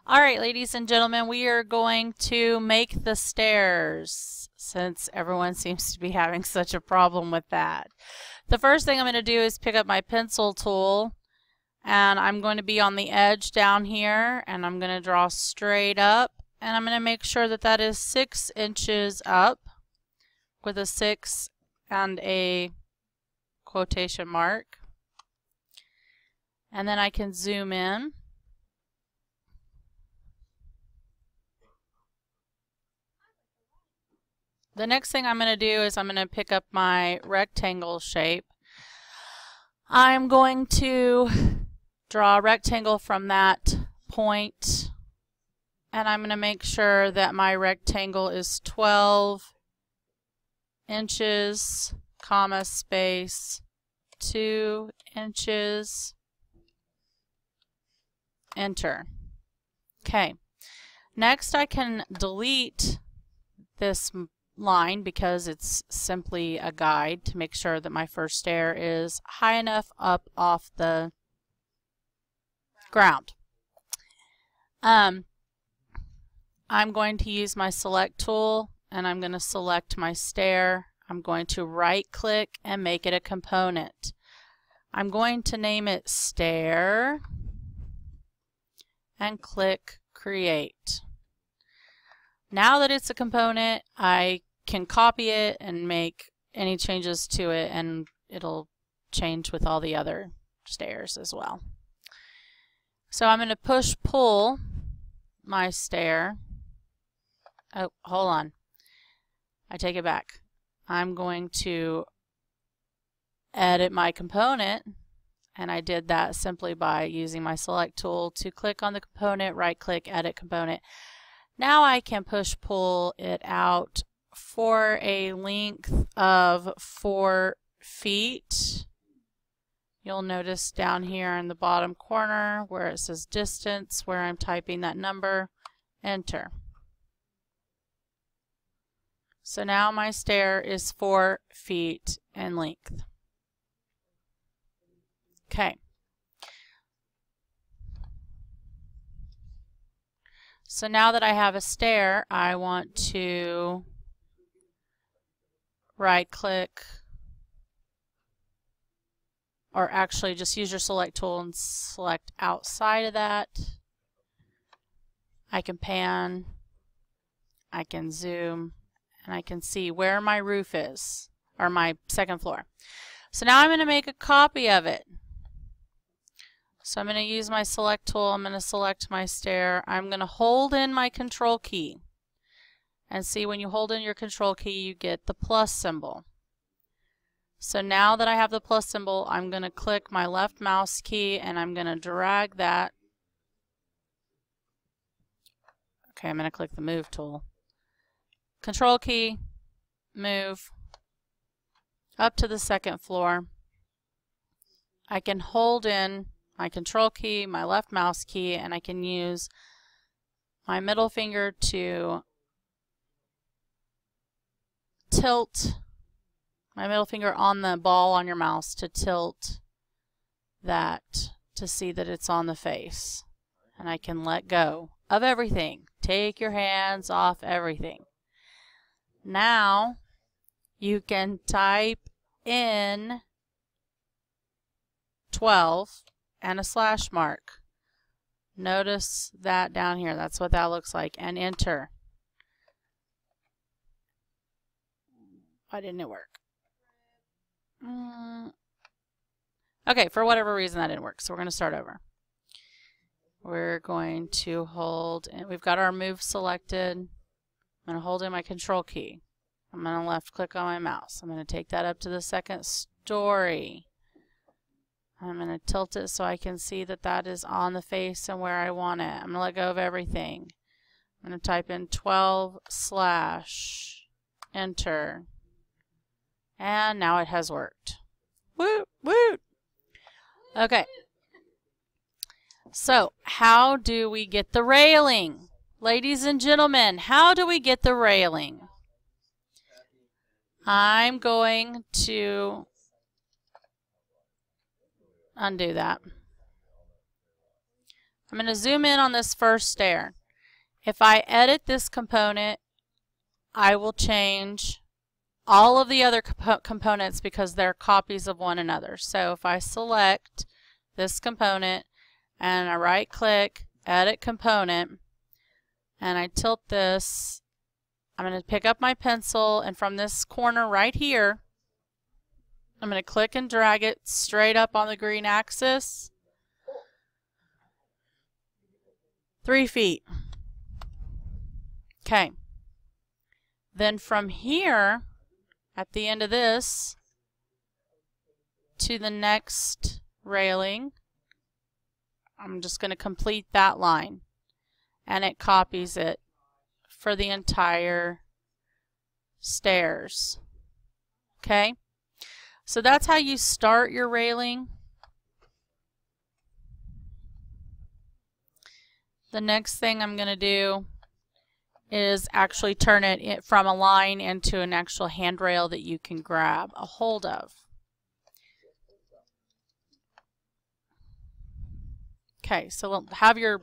All right, ladies and gentlemen, we are going to make the stairs since everyone seems to be having such a problem with that. The first thing I'm going to do is pick up my pencil tool, and I'm going to be on the edge down here, and I'm going to draw straight up, and I'm going to make sure that that is 6 inches up with a 6 and a quotation mark. And then I can zoom in. The next thing I'm going to do is I'm going to pick up my rectangle shape. I'm going to draw a rectangle from that point, and I'm going to make sure that my rectangle is 12 inches, comma, space, 2 inches, enter. Okay. Next I can delete this line because it's simply a guide to make sure that my first stair is high enough up off the ground. I'm going to use my select tool, and I'm going to select my stair. I'm going to right click and make it a component. I'm going to name it stair and click create. Now that it's a component, I can copy it and make any changes to it, and it'll change with all the other stairs as well. So I'm going to push pull my stair. Oh, hold on. I take it back. I'm going to edit my component, and I did that simply by using my select tool to click on the component, right click, edit component. Now I can push pull it out for a length of 4 feet. You'll notice down here in the bottom corner where it says distance, where I'm typing that number, enter. So now my stair is 4 feet in length. Okay. So now that I have a stair, I want to right click, or actually just use your select tool and select outside of that. I can pan, I can zoom, and I can see where my roof is, or my second floor. So now I'm going to make a copy of it. So I'm going to use my select tool, I'm going to select my stair, I'm going to hold in my control key. And see, when you hold in your control key, you get the plus symbol. So now that I have the plus symbol, I'm going to click my left mouse key and I'm going to drag that. Okay, I'm going to click the move tool. Control key, move up to the second floor. I can hold in my control key, my left mouse key, and I can use my middle finger to tilt my middle finger on the ball on your mouse to tilt that to see that it's on the face. And I can let go of everything. Take your hands off everything. Now you can type in 12 and a slash mark. Notice that down here. That's what that looks like. And enter. Why didn't it work? Okay, for whatever reason that didn't work. So we're going to start over. We're going to hold, and we've got our move selected. I'm going to hold in my control key. I'm going to left click on my mouse. I'm going to take that up to the second story. I'm going to tilt it so I can see that that is on the face and where I want it. I'm going to let go of everything. I'm going to type in 12 slash enter. And now it has worked. Woot, woot. Okay. So, how do we get the railing? Ladies and gentlemen, how do we get the railing? I'm going to undo that. I'm going to zoom in on this first stair. If I edit this component, I will change all of the other components because they're copies of one another. So if I select this component and I right click, edit component, and I tilt this, I'm going to pick up my pencil, and from this corner right here, I'm going to click and drag it straight up on the green axis, 3 feet. Okay. Then from here, at the end of this, to the next railing, I'm just going to complete that line, and it copies it for the entire stairs. Okay? So that's how you start your railing. The next thing I'm going to do is actually turn it from a line into an actual handrail that you can grab a hold of. Okay, so we'll have your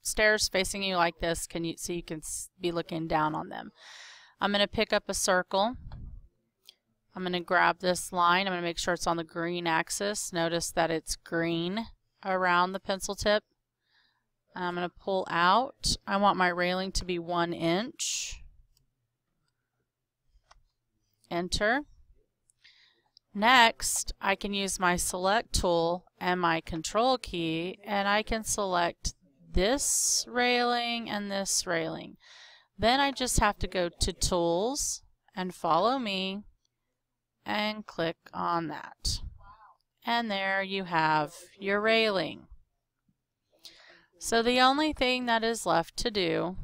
stairs facing you like this, so you can be looking down on them. I'm going to pick up a circle. I'm going to grab this line. I'm going to make sure it's on the green axis. Notice that it's green around the pencil tip. I'm going to pull out. I want my railing to be 1 inch. Enter. Next, I can use my select tool and my control key, and I can select this railing and this railing. Then I just have to go to Tools and Follow Me and click on that. And there you have your railing. So the only thing that is left to do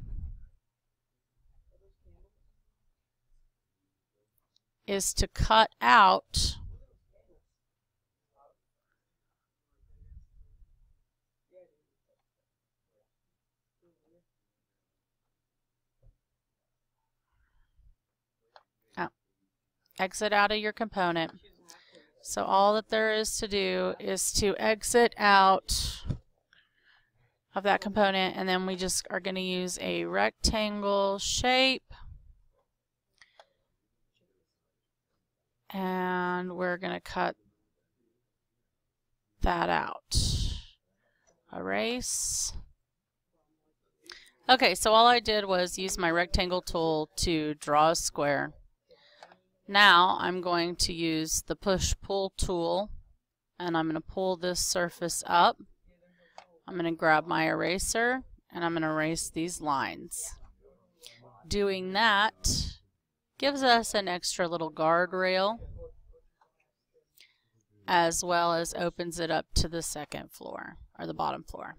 is to cut out exit out of your component. So all that there is to do is to exit out of that component, and then we just are going to use a rectangle shape, and we're going to cut that out. Erase. Okay, so all I did was use my rectangle tool to draw a square. Now I'm going to use the push-pull tool, and I'm going to pull this surface up. I'm going to grab my eraser, and I'm going to erase these lines. Doing that gives us an extra little guardrail, as well as opens it up to the second floor, or the bottom floor.